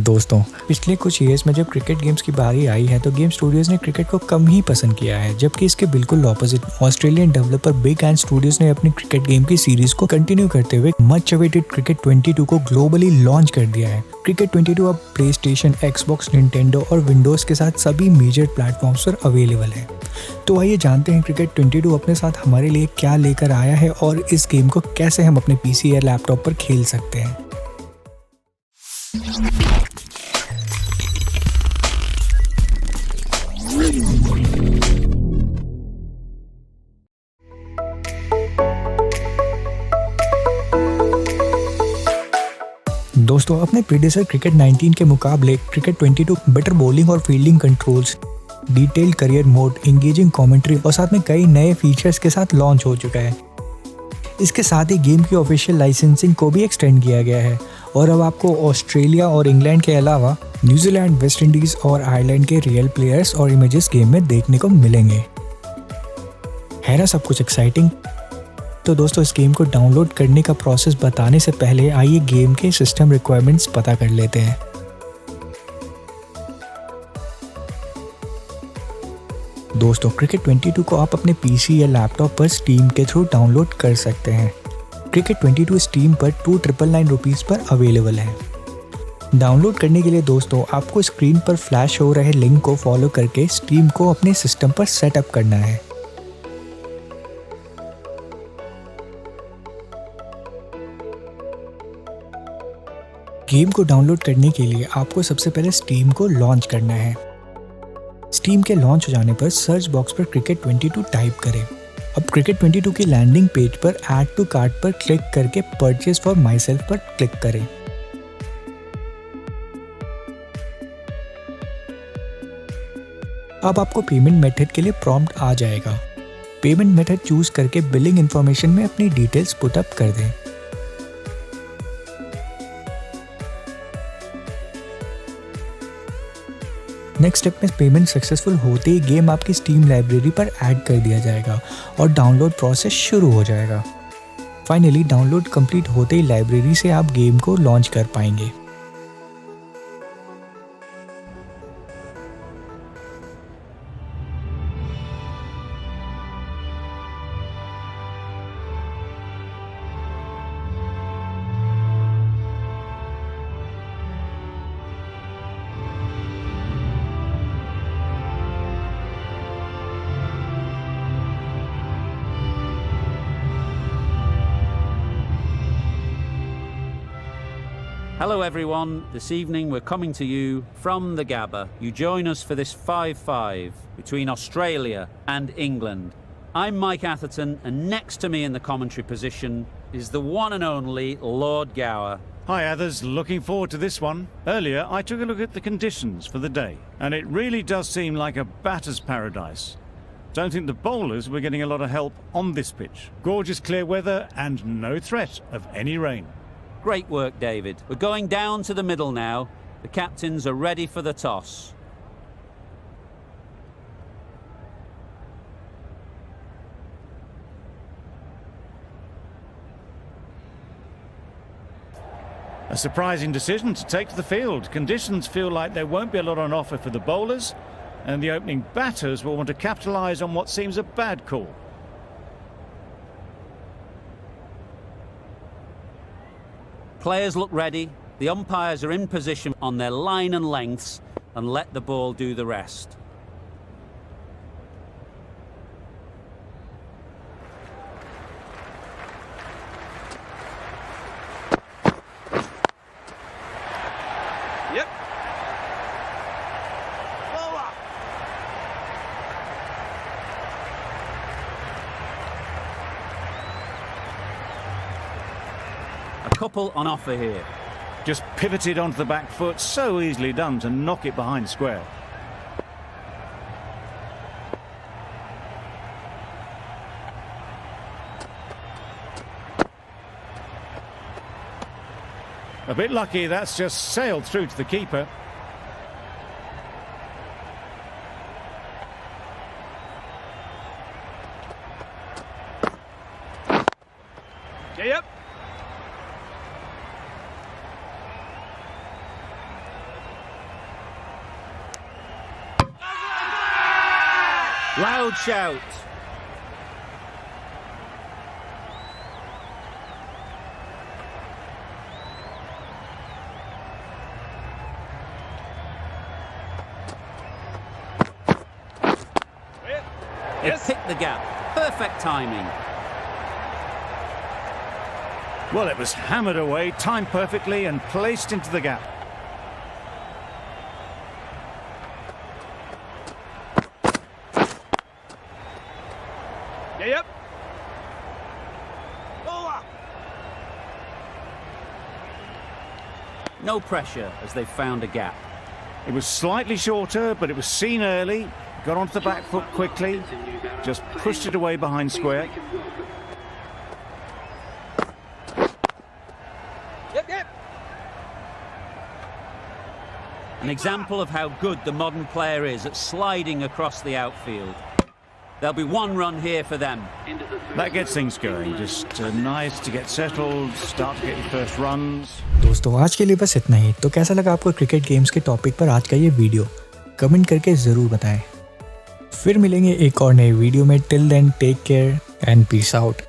दोस्तों, पिछले कुछ ईयर्स में जब क्रिकेट गेम्स की बारी आई है तो गेम स्टूडियोज ने क्रिकेट को कम ही पसंद किया है, जबकि इसके बिल्कुल opposite Australian developer big and studios ने अपनी क्रिकेट गेम की सीरीज को कंटिन्यू करते हुए मच अवेटेड क्रिकेट 22 को ग्लोबली लॉन्च कर दिया है। क्रिकेट 22 अब प्ले स्टेशन, एक्सबॉक्स, निंटेंडो और विंडोज के साथ सभी मेजर प्लेटफॉर्म्स पर अवेलेबल है। तो आइए जानते हैं क्रिकेट 22 अपने साथ हमारे लिए क्या लेकर आया है और इस गेम को कैसे हम अपने पीसी या लैपटॉप पर खेल सकते हैं। दोस्तों, अपने प्रीडेसर क्रिकेट 19 के मुकाबले क्रिकेट 22 बेटर बॉलिंग और fielding controls, detail career mode, engaging commentary और साथ में कई नए फीचर्स के साथ लॉन्च हो चुका है। इसके साथ ही गेम की ऑफिशियल लाइसेंसिंग को भी एक्सटेंड किया गया है और अब आपको ऑस्ट्रेलिया और इंग्लैंड के अलावा न्यूजीलैंड, वेस्ट इंडीज और आयरलैंड के रियल प्लेयर्स और इमेजेस गेम में देखने को मिलेंगे। है ना सब कुछ एक्साइटिंग? तो दोस्तों, इस गेम को डाउनलोड करने का प्रोसेस बताने से पहले आइए गेम के सिस्टम रिक्वायरमेंट्स पता कर लेते हैं। दोस्तों, क्रिकेट 22 को आप अपने पीसी या लैपटॉप पर स्टीम के थ्रू डाउनलोड कर सकते हैं। क्रिकेट 22 स्टीम पर 2,999 रुपीज़ पर अवेलेबल है। डाउनलोड करने के लिए दोस्तों, आपको स्क्रीन पर फ्लैश हो रहे लिंक को फॉलो करके स्टीम को अपने सिस्टम पर सेटअप करना है। गेम को डाउनलोड करने के लिए आपको सबसे पहले स्टीम को लॉन्च करना है। स्टीम के लॉन्च हो जाने पर सर्च बॉक्स पर क्रिकेट 22 टाइप करें। अब क्रिकेट 22 की लैंडिंग पेज पर ऐड टू कार्ट पर क्लिक करके परचेज फॉर माई सेल्फ पर क्लिक करें। अब आपको पेमेंट मेथड के लिए प्रॉम्प्ट आ जाएगा। पेमेंट मेथड चूज करके बिलिंग इंफॉर्मेशन में अपनी डिटेल्स पुट अप कर दें। नेक्स्ट स्टेप में पेमेंट सक्सेसफुल होते ही गेम आपकी स्टीम लाइब्रेरी पर ऐड कर दिया जाएगा और डाउनलोड प्रोसेस शुरू हो जाएगा। फाइनली डाउनलोड कंप्लीट होते ही लाइब्रेरी से आप गेम को लॉन्च कर पाएंगे। Hello everyone, this evening we're coming to you from the Gabba. You join us for this 5-5 between Australia and England. I'm Mike Atherton and next to me in the commentary position is the one and only Lord Gower. Hi Athers, looking forward to this one. Earlier I took a look at the conditions for the day and it really does seem like a batter's paradise. Don't think the bowlers were getting a lot of help on this pitch. Gorgeous clear weather and no threat of any rain. Great work, David. We're going down to the middle now. The captains are ready for the toss. A surprising decision to take to the field. Conditions feel like there won't be a lot on offer for the bowlers, and the opening batters will want to capitalise on what seems a bad call. Players look ready, the umpires are in position on their line and lengths, and let the ball do the rest. Yep. Bowler. A couple on offer here. Just pivoted onto the back foot, so easily done to knock it behind square. A bit lucky, that's just sailed through to the keeper. Yep. Loud shout. It picked the gap. Perfect timing. Well, it was hammered away, timed perfectly and placed into the gap. Yep. No pressure as they found a gap. It was slightly shorter, but it was seen early. Got onto the back foot quickly. Just pushed it away behind square. Yep. An example of how good the modern player is at sliding across the outfield. There'll be one run here for them. That gets things going. Just nice to get settled, start to get your first runs. दोस्तों आज के लिए बस इतना ही। तो कैसा लगा आपको क्रिकेट गेम्स के टॉपिक पर आज का ये वीडियो? कमेंट करके ज़रूर बताएं। फिर मिलेंगे एक और नए वीडियो में। Till then take care and peace out.